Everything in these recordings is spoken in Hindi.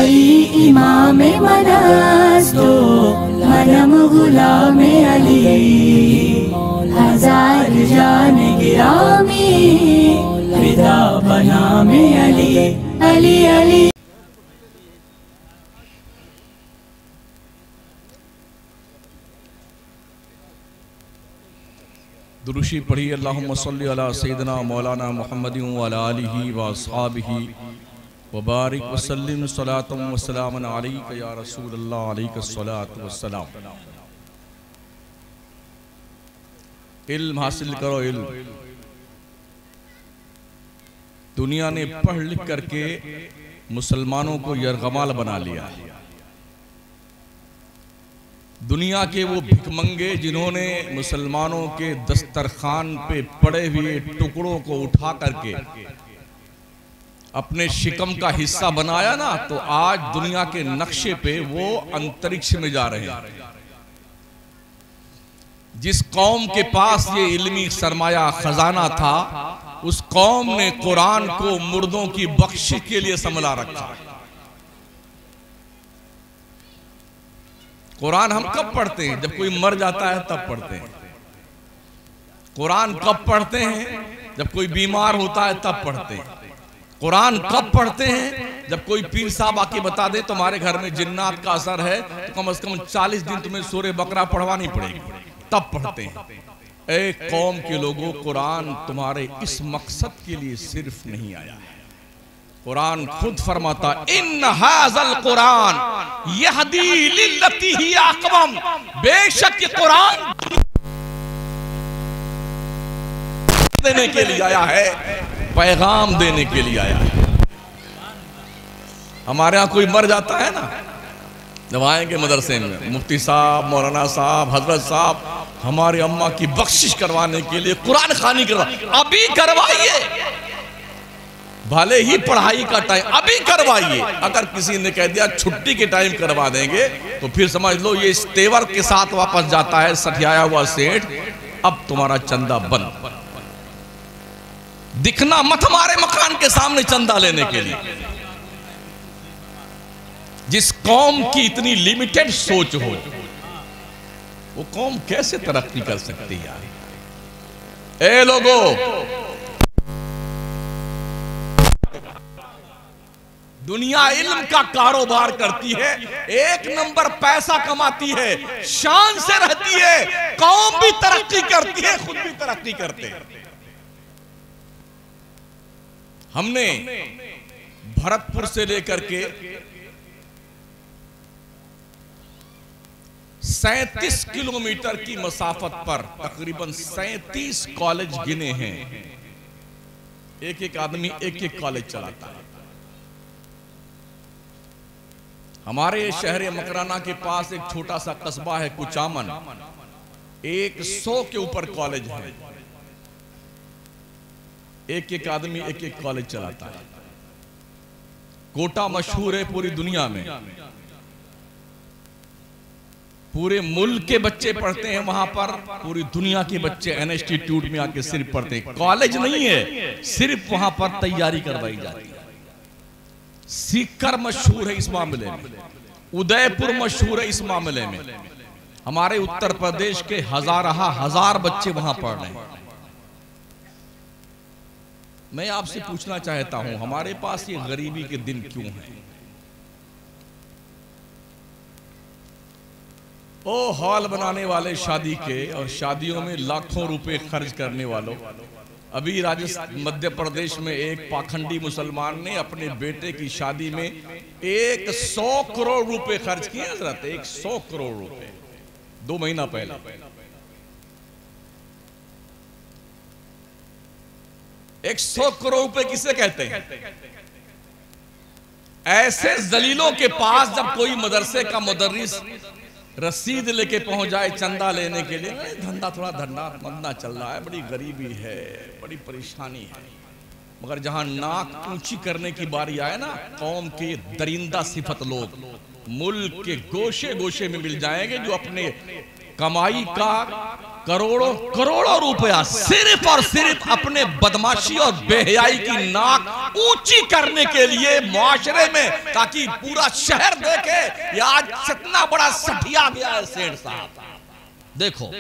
अली इमाम मनस्तो मनम गुलाम अली हजार जान गिरामी फिदा बनाम अली अली अली। दुरूशी पढ़ी अल्लाहुम्मा सल्ली अला सय्यिदना मौलाना मुहम्मदिन व अला आलिहि व अस्हाबिहि व बारिक व सल्लिम सलातम व सलामन अलैका या रसूलल्लाह अलैका सलातु व सलाम। इल्म हासिल करो इल्म। दुनिया ने पढ़ लिख करके मुसलमानों को यरगमाल बना लिया। दुनिया के वो भिखमंगे जिन्होंने मुसलमानों के दस्तरखान पे पड़े हुए टुकड़ों को उठा करके अपने शिकम का हिस्सा बनाया ना, तो आज दुनिया के नक्शे पे वो अंतरिक्ष में जा रहे हैं। जिस कौम के पास ये इल्मी सरमाया खजाना था, उस कौम ने कुरान को मुर्दों की बख्शिश के लिए संभला रखा। कुरान हम कब पढ़ते हैं? जब कोई मर जाता है तब पढ़ते हैं। कुरान कब पढ़ते हैं? जब कोई बीमार होता है तब पढ़ते हैं। कुरान कब पढ़ते हैं? जब कोई पीर साहब आके बता दे तुम्हारे घर में जिन्नात का असर है, तो कम से कम 40 दिन तुम्हें सूरह बकरा पढ़वानी पड़ेगी, तब पढ़ते हैं। एक कौम के लोगों, कुरान तुम्हारे इस मकसद के लिए सिर्फ नहीं आया है। कुरान खुद फरमाता इन हाज़ल कुरान यहदी लिल्लती ही अक़वम, बेशक ये कुरान देने के लिए आया है, पैगाम देने के लिए आया है। हमारे यहाँ कोई मर जाता है ना, जब आएंगे मदरसे में मुफ्ती साहब, मौलाना साहब, हजरत साहब, हमारी अम्मा की बख्शिश करवाने के लिए कुरान खानी करवा, अभी करवाइए। भले ही पढ़ाई का टाइम अभी करवाइए। अगर किसी ने कह दिया छुट्टी के टाइम करवा देंगे, तो फिर समझ लो ये इस तेवर के साथ वापस जाता है सठियाया हुआ सेठ, अब तुम्हारा चंदा बंद। दिखना मत हमारे मकान के सामने चंदा लेने के लिए। जिस कौम की इतनी लिमिटेड सोच हो, वो कौम कैसे तरक्की कर सकती है? ए लोगों, दुनिया इल्म का कारोबार करती है, एक नंबर पैसा कमाती है, शान से रहती है, कौम भी तरक्की करती है, खुद भी तरक्की करते हैं। हमने भरतपुर से लेकर के 37 किलोमीटर की मसाफत पर तकरीबन 37 कॉलेज गिने हैं। एक एक आदमी एक एक कॉलेज चलाता है। हमारे शहर मकराना के पास एक छोटा सा कस्बा है कुचामन, 100 के ऊपर कॉलेज है। एक एक आदमी एक एक कॉलेज चलाता है। कोटा मशहूर है पूरी दुनिया में, पूरे मुल्क के बच्चे पढ़ते हैं वहां पर, पूरी दुनिया के बच्चे इंस्टीट्यूट में आके सिर्फ पढ़ते हैं। कॉलेज नहीं है, सिर्फ वहां पर तैयारी करवाई जाती है। सीकर मशहूर है इस मामले में, उदयपुर मशहूर है इस मामले में। हमारे उत्तर प्रदेश के हजार बच्चे वहां पढ़ रहे हैं। मैं आपसे पूछना चाहता हूं, हमारे पास ये गरीबी के दिन क्यों हैं? ओ हॉल बनाने वाले शादी के, और शादियों में लाखों रुपए खर्च करने वालों। अभी राजस्थान मध्य प्रदेश में एक पाखंडी मुसलमान ने अपने बेटे की शादी में 100 करोड़ रुपए खर्च किए। हजरत 100 करोड़ रुपए 2 महीना पहले। 100 करोड़ रुपए किसे कहते हैं? ऐसे जलीलों के पास जब कोई मदरसे का मुदर्रिस रसीद लेके पहुंच जाए चंदा लेने के लिए, धंधा थोड़ा मंदा चल रहा है, बड़ी गरीबी है, बड़ी परेशानी है, मगर जहां नाक ऊंची करने की बारी आए ना, कौम के दरिंदा सिफत लोग मुल्क के गोशे गोशे में मिल जाएंगे, जो अपने कमाई का करोड़ों करोड़ों रुपया सिर्फ और सिर्फ अपने बदमाशी और बेहयाई की नाक ऊंची करने के लिए मुआशरे में, ताकि पूरा शहर देखे ये आज कितना बड़ा सठिया गया है सेठ साहब। देखो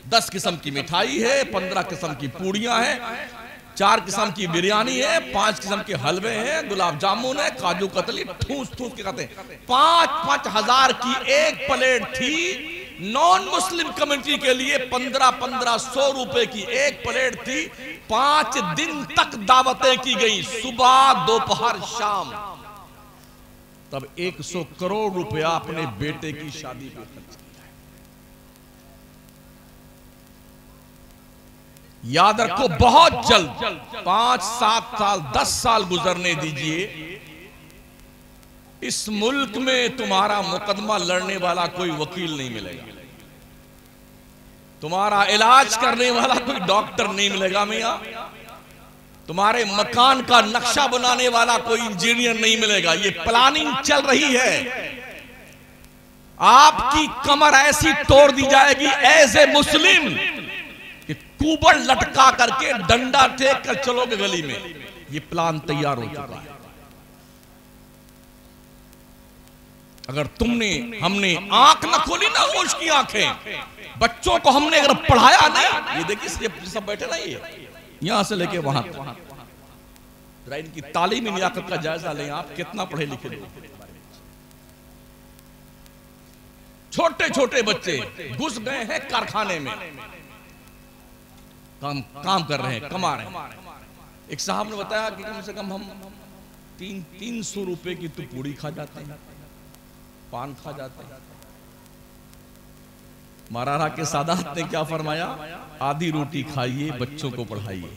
10 किस्म की मिठाई है, 15 किस्म की पूड़ियां हैं, 4 किस्म की बिरयानी है, 5 किस्म के हलवे हैं, गुलाब जामुन है, काजू कतली ठूस ठूस के खाते हैं। 5-5 हजार की एक प्लेट थी। नॉन मुस्लिम कम्युनिटी के लिए 1500 रुपए की एक प्लेट थी। 5 दिन तक दावतें की गई, सुबह दोपहर शाम। तब 100 करोड़ रुपया अपने बेटे की शादी पे खर्च किया। याद रखो बहुत जल्द 5-7 साल 10 साल गुजरने दीजिए, इस मुल्क में तुम्हारा मुकदमा लड़ने वाला कोई वकील नहीं मिलेगा, तुम्हारा इलाज करने वाला कोई डॉक्टर नहीं मिलेगा मियां, तुम्हारे मकान का नक्शा बनाने वाला कोई इंजीनियर नहीं मिलेगा। ये प्लानिंग चल रही है। आपकी कमर ऐसी तोड़ दी जाएगी एज ए मुस्लिम कि कुबड़ लटका करके डंडा टेक कर चलोगे गली में। ये प्लान तैयार हो चुका है। अगर हमने आंख न खोली ना, होश की आंखें, बच्चों को हमने अगर पढ़ाया नहीं, ये देखिए सब बैठे ना, ये यहां से लेके वहां तक, इनकी तालीमी लियाकत का जायजा लें आप, कितना पढ़े लिखे लोग। छोटे छोटे बच्चे घुस गए हैं कारखाने में, काम कर रहे हैं, कमा रहे हैं। एक साहब ने बताया कि कम से कम हम 300 रुपए की तो पूड़ी खा जाते हैं, पान खा जाते हैं। मौलाना के सादात ने क्या फरमाया, आधी रोटी खाइए, बच्चों को पढ़ाइए।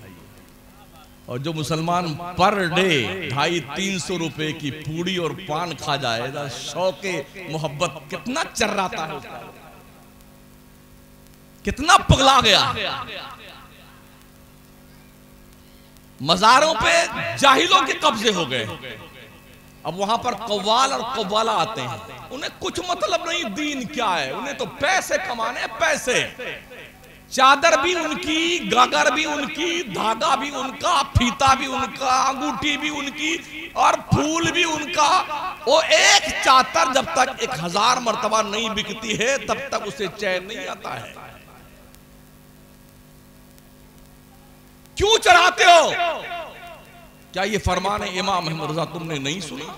और जो मुसलमान पर डे 250-300 रुपए की पूड़ी और पान खा जाए, शौके मोहब्बत कितना चर्राता है, कितना पगला गया। मज़ारों पे जाहिलों के कब्जे हो गए। अब वहां पर कव्वाल और कव्वाला आते हैं, उन्हें कुछ मतलब नहीं दीन क्या है, उन्हें तो पैसे कमाने, पैसे। चादर भी उनकी, गागर भी उनकी, धागा भी उनका, फीता भी उनका, अंगूठी भी उनकी और फूल भी उनका। वो एक चादर जब तक 1000 मर्तबा नहीं बिकती है तब तक उसे चैन नहीं आता है। क्यों चढ़ाते हो? क्या ये फरमान इमाम अहमद रज़ा तुमने नहीं सुना?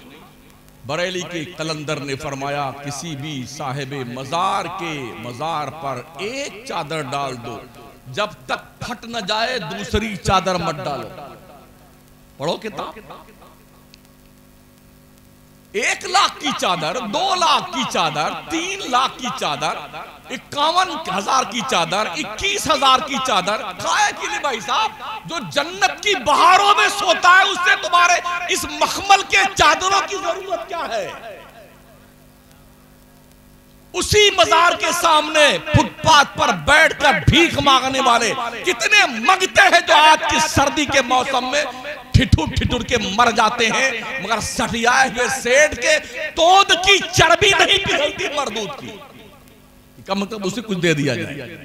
बरेली के कलंदर ने फरमाया, किसी भी साहिब मजार के मजार पर एक चादर डाल दो, जब तक फट न जाए दूसरी चादर मत डालो। पढ़ो किताब। 1 लाख की चादर, 2 लाख की चादर, 3 लाख की चादर, 51,000 की चादर, 21,000 की चादर, खाए कि नहीं भाई साहब? जो जन्नत की बहारों में सोता है उससे तुम्हारे इस मखमल के चादरों की जरूरत क्या है? उसी मजार के सामने फुटपाथ पर बैठकर भीख मांगने वाले कितने मंगते हैं जो आज की सर्दी के मौसम में ठिठुर ठिठुर के मर जाते हैं, मगर सठियाए हुए सेठ के तोद की चर्बी नहीं पिघलती मरदूद की। कम से कम उसे कुछ दे दिया जाए।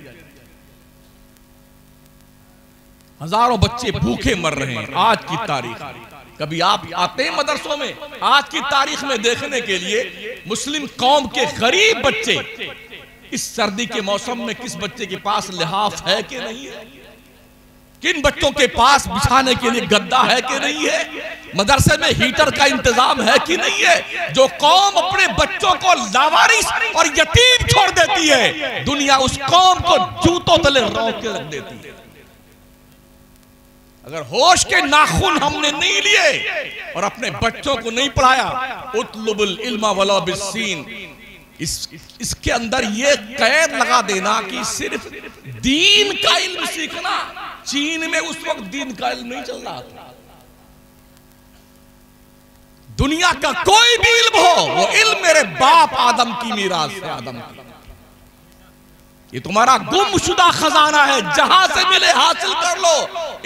हजारों बच्चे भूखे मर रहे हैं आज की तारीख। कभी आप आते हैं मदरसों में आज की तारीख में देखने के लिए मुस्लिम कौम के गरीब बच्चे इस सर्दी के मौसम में किस बच्चे के पास लिहाफ है कि नहीं है, किन बच्चों के पास बिछाने के लिए गद्दा है कि नहीं है, मदरसे में हीटर का इंतजाम है कि नहीं है। जो कौम अपने बच्चों को लावारिस और यतीम छोड़ देती है, दुनिया उस कौम को जूतों तले रोक के रख देती है। अगर होश के नाखून हमने नहीं लिए और अपने बच्चों को नहीं पढ़ाया, उतलुबुल इल्मा वला बिस्सीन, इसके अंदर ये कैद लगा देना कि सिर्फ दीन का इल्म सीखना। चीन में उस वक्त दीन का इल्म नहीं चल रहा था। दुनिया का कोई भी इल्म हो, वो इल्म मेरे बाप आदम की मीरास है, आदम की। ये तुम्हारा गुमशुदा खजाना है, जहां से मिले हासिल कर लो।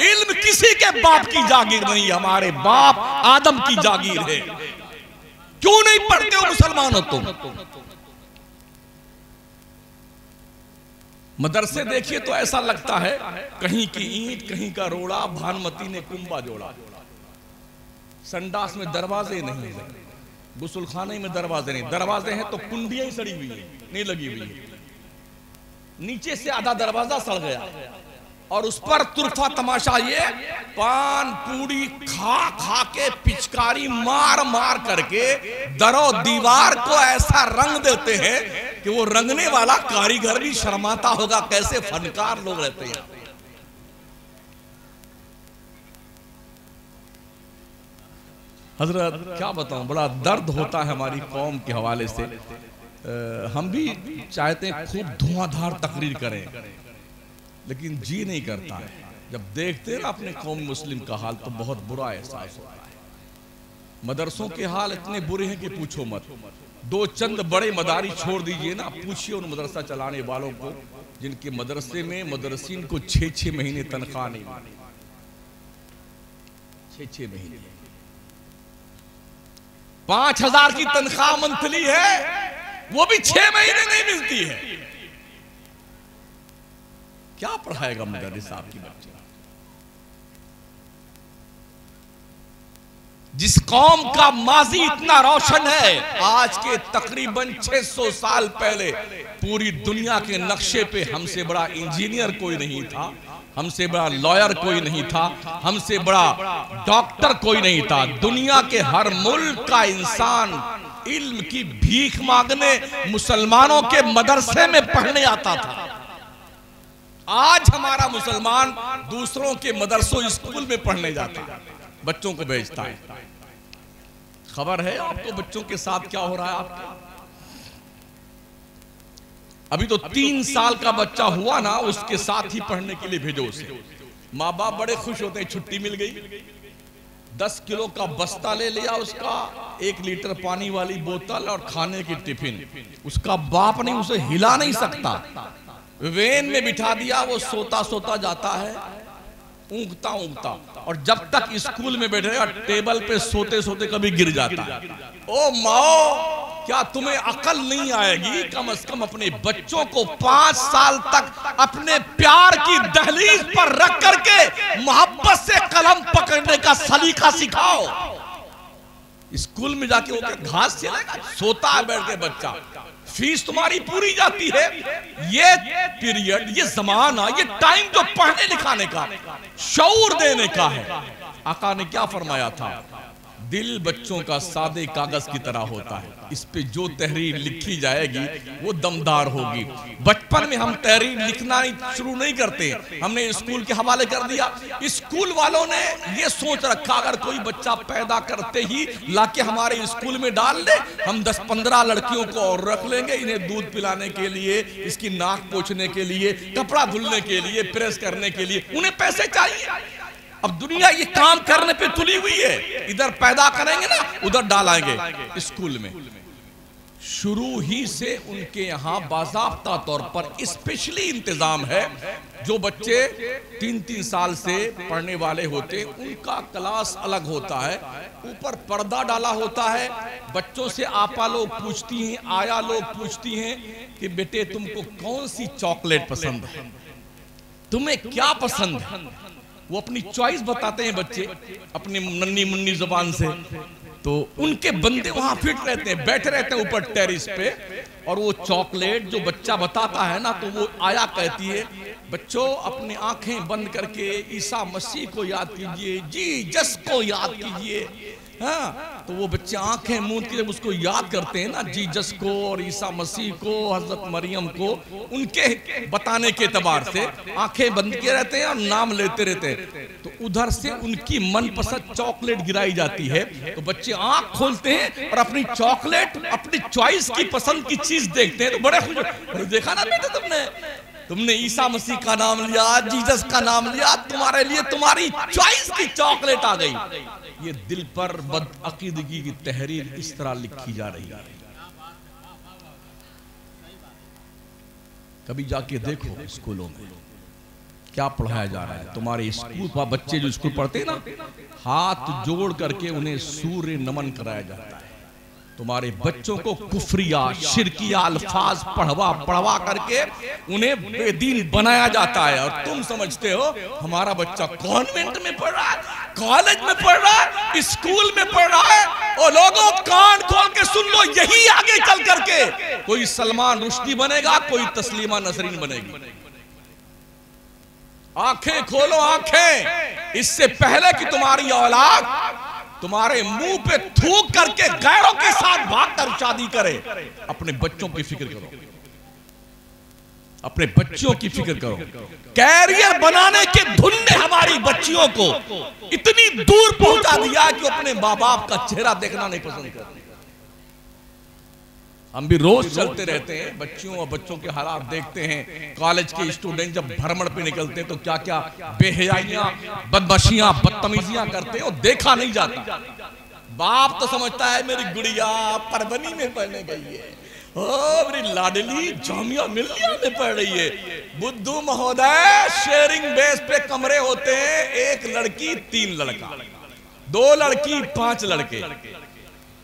इल्म किसी के बाप की जागीर नहीं, हमारे बाप आदम की जागीर है। क्यों नहीं पढ़ते हो मुसलमानों तुम? मदरसे देखिए तो ऐसा लगता है कहीं की ईंट कहीं का रोड़ा, भानुमती ने कुंबा जोड़ा। संडास में दरवाजे नहीं है, गुसलखाने में दरवाजे नहीं, दरवाजे हैं तो कुंडियां ही सड़ी हुई है, नहीं लगी हुई है। नीचे से आधा दरवाजा सड़ गया और उस पर तुरफा तमाशा ये, पान पूड़ी खा खा के पिचकारी मार मार करके दरो दीवार को ऐसा रंग देते हैं कि वो रंगने वाला कारीगर भी शर्माता होगा, कैसे फनकार लोग रहते हैं। हजरत क्या बताऊं, बड़ा दर्द होता है हमारी कौम के हवाले से। हम भी चाहते हैं खूब धुआंधार तकरीर करें, लेकिन जी नहीं करता है। जब देखते हैं ना अपने कौम मुस्लिम का हाल तो बहुत बुरा एहसास होता है। मदरसों के हाल इतने बुरे हैं कि पूछो मत। दो चंद बड़े मदारी छोड़ दीजिए ना, पूछिए उन मदरसा चलाने वालों को जिनके मदरसे में मदरसीन को 6-6 महीने तनख्वाह नहीं मिली। 6-6 महीने 5,000 की तनख्वाह मंथली है, वो भी 6 महीने नहीं मिलती है। क्या पढ़ाएगा मुदर्रिस आपकी बच्चे? जिस कौम का माजी इतना रोशन है, आज के तकरीबन 600 साल पहले पूरी दुनिया के नक्शे पे हमसे बड़ा इंजीनियर कोई नहीं था, हमसे बड़ा लॉयर कोई नहीं था, हमसे बड़ा डॉक्टर कोई नहीं था। दुनिया के हर मुल्क का इंसान इल्म की भीख मांगने मुसलमानों के मदरसे में पढ़ने आता था। आज हमारा मुसलमान दूसरों के मदरसों स्कूल में पढ़ने जाता है, बच्चों को भेजता है। खबर है आपको बच्चों के साथ क्या हो रहा है आपके? अभी तो 3 साल का बच्चा हुआ ना, उसके साथ ही पढ़ने के लिए भेजो उसे। माँ बाप बड़े खुश होते हैं, छुट्टी मिल गई। 10 किलो का बस्ता ले लिया उसका, 1 लीटर पानी वाली बोतल और खाने की टिफिन। उसका बाप नहीं उसे हिला नहीं सकता, वेन में बिठा दिया, वो सोता सोता जाता है, ऊँगता ऊँगता, और जब तक स्कूल में बैठेगा टेबल पे सोते सोते कभी गिर जाता है। ओ माओ, क्या तुम्हें अकल नहीं आएगी? कम से कम अपने बच्चों को 5 साल तक अपने प्यार की दहलीज पर रख करके मोहब्बत से कलम पकड़ने का सलीका सिखाओ। स्कूल में जाके वो घास चलेगा, सोता है बैठ के बच्चा, फीस तुम्हारी पूरी जाती है। ये पीरियड, ये जमाना, ये टाइम जो पढ़ने लिखाने का, शऊर देने का है। आका ने क्या फरमाया था? दिल बच्चों का सादे कागज की तरह होता है, इस पे जो तहरीर लिखी जाएगी वो दमदार होगी। बचपन में हम तहरीर लिखना शुरू नहीं करते, हमने स्कूल के हवाले कर दिया। स्कूल वालों ने ये सोच रखा अगर कोई बच्चा पैदा करते ही लाके हमारे स्कूल में डाल ले, हम 10-15 लड़कियों को और रख लेंगे, इन्हें दूध पिलाने के लिए, इसकी नाक पोंछने के लिए, कपड़ा धुलने के लिए, प्रेस करने के लिए, उन्हें पैसे चाहिए। अब दुनिया ये काम करने पे तुली हुई है, इधर पैदा करेंगे ना उधर डालेंगे स्कूल में। शुरू ही से उनके यहाँ बाज़ाब्ता तौर पर स्पेशली इंतजाम है। जो बच्चे 3-3 साल से पढ़ने वाले होते, उनका क्लास अलग होता है, ऊपर पर्दा डाला होता है। बच्चों से आपा लोग पूछती हैं, आया लोग पूछती हैं कि बेटे तुमको कौन सी चॉकलेट पसंद है, तुम्हें क्या पसंद है? वो अपनी चॉइस बताते हैं बच्चे अपनी नन्ही मुन्नी जुबान से। तो उनके बंदे वहां फिट रहते हैं, बैठे रहते हैं ऊपर टेरिस पे, और वो चॉकलेट जो बच्चा बताता है ना, तो वो आया कहती है, बच्चों अपनी आंखें बंद करके ईसा मसीह को याद कीजिए, जीसस को याद कीजिए। हाँ, तो वो बच्चे आंखें मूंद के जब उसको याद करते हैं ना, जीसस को और ईसा मसीह को, हजरत मरियम को, उनके बताने के एतबार से आंखें बंद किए रहते हैं और नाम लेते रहते हैं। तो उधर से उनकी मनपसंद चॉकलेट गिराई जाती है, तो बच्चे आंख खोलते हैं और अपनी चॉकलेट, अपनी चॉइस की पसंद की चीज देखते हैं, तो बड़े खुश। देखा ना बेटा, तुमने ईसा मसीह का नाम लिया, जीसस का नाम लिया, तुम्हारे लिए तुम्हारी चॉइस की चॉकलेट आ गई। ये दिल पर बदअकीदगी की तहरीर इस तरह लिखी जा रही है। कभी जाके देखो स्कूलों में क्या पढ़ाया जा रहा है। तुम्हारे स्कूल पर बच्चे जो स्कूल पढ़ते हैं ना, हाथ जोड़ करके उन्हें सूर्य नमन कराया जाता है। तुम्हारे बच्चों को कुफरिया शिरकिया अल्फाज पढ़वा करके उन्हें बेदीन बनाया जाता है। और तुम समझते हो हमारा बच्चा कॉन्वेंट में पढ़ रहा है, कॉलेज में पढ़ रहा है, स्कूल में पढ़ रहा है। और लोगों कान खोल के सुन लो, यही आगे चल करके कोई सलमान रुश्दी बनेगा, कोई तस्लीमा नसरीन बनेगी। आंखें खोलो आंखें, इससे पहले कि तुम्हारी औलाद तुम्हारे मुंह पे थूक करके गैरों के साथ भागकर शादी करे, अपने बच्चों की फिक्र करो, अपने बच्चों की फिक्र करो। कैरियर बनाने के धुन ने हमारी बच्चियों को इतनी दूर पहुंचा दिया कि अपने माँ बाप का चेहरा देखना नहीं पसंद करते। हम भी रोज चलते रहते हैं, बच्चियों और बच्चों के हालात देखते हैं। कॉलेज के स्टूडेंट जब भ्रमण पे निकलते हैं तो क्या क्या बेहयाइयां, बदमाशियां, बदतमीजियां करते हैं और देखा नहीं जाता। बाप तो समझता है मेरी गुड़िया परवनी में पढ़ने गई है, ओ मेरी लाडली जामिया मिलिया में पढ़ रही है। बुद्धू महोदय, शेयरिंग बेस पे कमरे होते हैं, एक लड़की 3 लड़का, 2 लड़की 5 लड़के।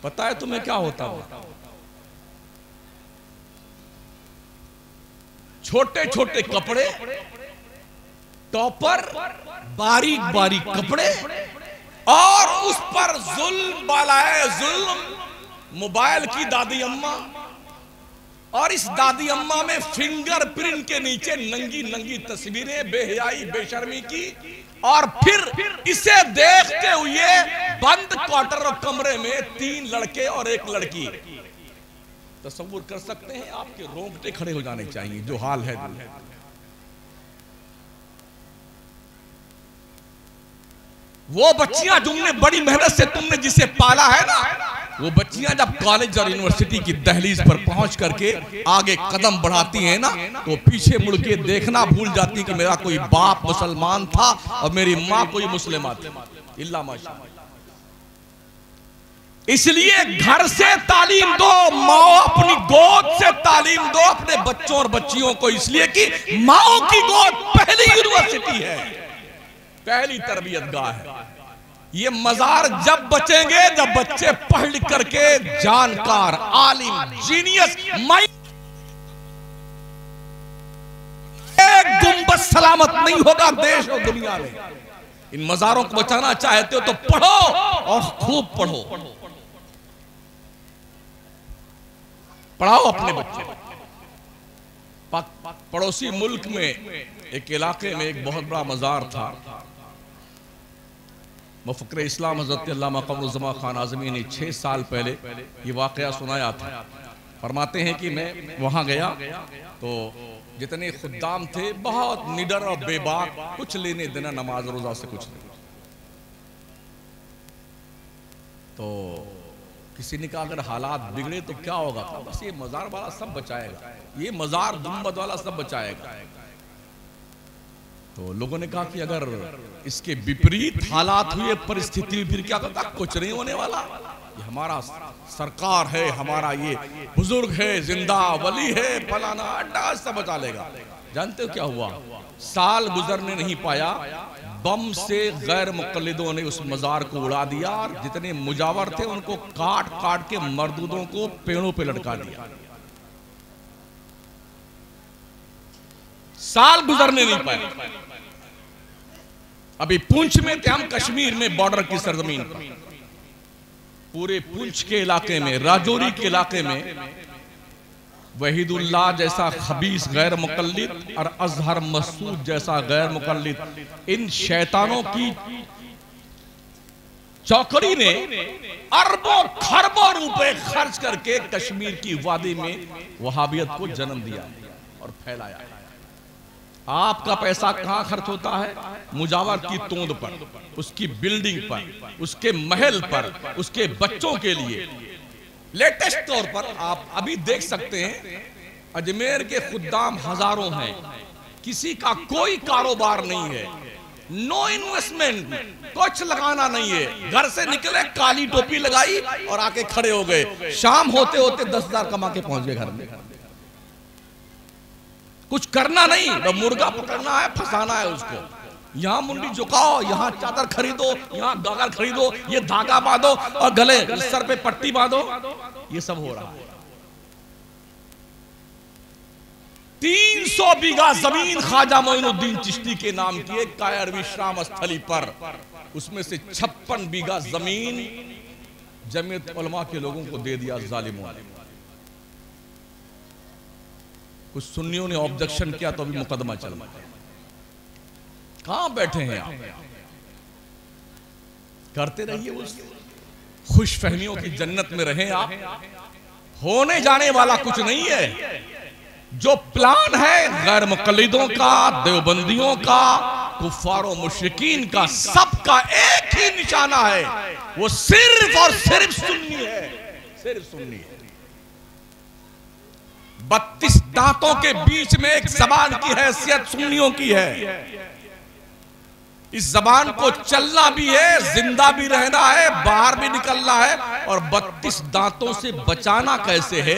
पता है तुम्हें क्या होता है? छोटे छोटे कपड़े, टॉपर, बारीक बारीक कपड़े, और उस पर जुल्म बालाए जुल्म, मोबाइल की दादी अम्मा, और इस दादी अम्मा में फिंगरप्रिंट के नीचे नंगी नंगी तस्वीरें बेहयाई बेशर्मी की। और फिर इसे देखते हुए बंद क्वार्टर कमरे में 3 लड़के और 1 लड़की। तसव्वुर कर सकते हैं? आपके रोंगटे खड़े हो जाने चाहिए जो हाल है। वो बच्चियां तुमने बड़ी मेहनत से तुमने जिसे पाला है ना, वो बच्चियां जब कॉलेज और यूनिवर्सिटी की दहलीज पर पहुंच करके आगे कदम बढ़ाती हैं ना, तो पीछे मुड़ के देखना भूल जाती कि मेरा कोई बाप मुसलमान था और मेरी माँ कोई मुस्लिमा थी। इल्ला माशाअल्लाह। इसलिए घर से तालीम दो, माँ अपनी गोद से तालीम दो अपने बच्चों और बच्चियों को, इसलिए कि माँ की गोद पहली यूनिवर्सिटी है, पहली तरबियत गाह है। ये मजार जब बचेंगे जब बच्चे पढ़ लिख करके जानकार, आलिम, जीनियस, एक गुंबद सलामत नहीं होगा देश और दुनिया में। इन मजारों को बचाना चाहते हो तो पढ़ो और खूब पढ़ो, पढ़ाओ अपने बच्चे। पड़ोसी मुल्क में एक इलाके में एक बहुत बड़ा मजार था। मुफक्किर इस्लाम हज़रत अल्लामा क़मरुज़्ज़मा खान आज़मी ने 6 साल पहले ये वाक़या सुनाया था। फरमाते हैं कि मैं वहाँ गया तो जितने खुद्दाम थे बहुत निडर और बेबाक, कुछ लेने देना नमाज रोज़ा से कुछ नहीं। तो किसी ने कहा अगर हालात बिगड़े तो क्या होगा? बस ये मजार वाला सब बचाएगा, ये मजार गुंबद वाला सब बचाएगा। तो लोगों ने कहा कि अगर इसके विपरीत हालात हुए, परिस्थिति फिर क्या करता? कुछ नहीं होने वाला, ये हमारा सरकार है, हमारा ये बुजुर्ग है, जिंदा वली है, फलाना अड्डा सब बचा लेगा। जानते हो क्या हुआ? साल गुजरने नहीं पाया, बम से गैर मुक़ल्लिदों ने उस मजार को उड़ा दिया और जितने मुजावर थे उनको काट काट के मरदूदों को पेड़ों पे लटका दिया। साल गुजरने नहीं पाए। अभी पुंछ में थे हम, कश्मीर में बॉर्डर की सरजमीन पर, पूरे पुंछ के इलाके में, राजौरी के इलाके में वहीदुल्लाह जैसा खबीस गैर मुक़ल्लिद और अज़हर मसूद जैसा गैर मुक़ल्लिद, इन शैतानों की चौकड़ी ने अरबों खरबों रुपए खर्च करके कश्मीर की वादी में वहाबियत को जन्म दिया और फैलाया। आपका पैसा कहां खर्च होता है? मुजावर की तोंद पर, उसकी बिल्डिंग पर, उसके महल पर, उसके बच्चों के लिए। लेटेस्ट तौर पर आप अभी देख सकते हैं अजमेर के खुद्दाम हजारों हैं, किसी का कोई कारोबार नहीं है, नो इन्वेस्टमेंट, कुछ लगाना नहीं है। घर से निकले, काली टोपी लगाई और आके खड़े हो गए, शाम होते होते 10,000 कमा के पहुंच गए घर में। कुछ करना नहीं, तो मुर्गा पकड़ना है, फंसाना है उसको। यहाँ मुंडी झुकाओ, यहाँ चादर खरीदो, यहाँ गागर खरीदो, ये धागा बांधो और गले सर पे पट्टी बांधो। ये सब हो रहा है। 300 बीघा जमीन ख्वाजा मोइनुद्दीन चिश्ती के नाम की एक कायर विश्राम स्थली पर, उसमें से 56 बीघा जमीन जमीयत उलमा के लोगों को दे दिया जालिमों ने। कुछ सुन्नियों ने ऑब्जेक्शन किया तो अभी मुकदमा चल रहा है। कहां बैठे हैं आप? करते रहिए, उस खुश फहमियों की जन्नत में रहें आप। होने जाने वाला कुछ नहीं है। जो प्लान है गैर मुक़ल्लिदों का, देवबंदियों का, कुफ्फारों मुशरिकीन का, सबका एक ही निशाना है, वो सिर्फ और सिर्फ सुन्नी है, सिर्फ सुन्नी है। 32 दांतों के बीच में एक जबान की हैसियत सुन्नियों की है। इस जबान को चलना भी है, जिंदा भी रहना है, बाहर भी निकलना है, और 32 दांतों से बचाना कैसे है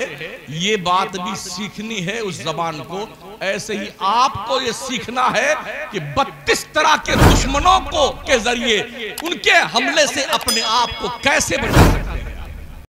ये बात भी सीखनी है उस जबान को। ऐसे ही आपको ये सीखना है कि 32 तरह के दुश्मनों को के जरिए उनके हमले से अपने आप को कैसे बचाना।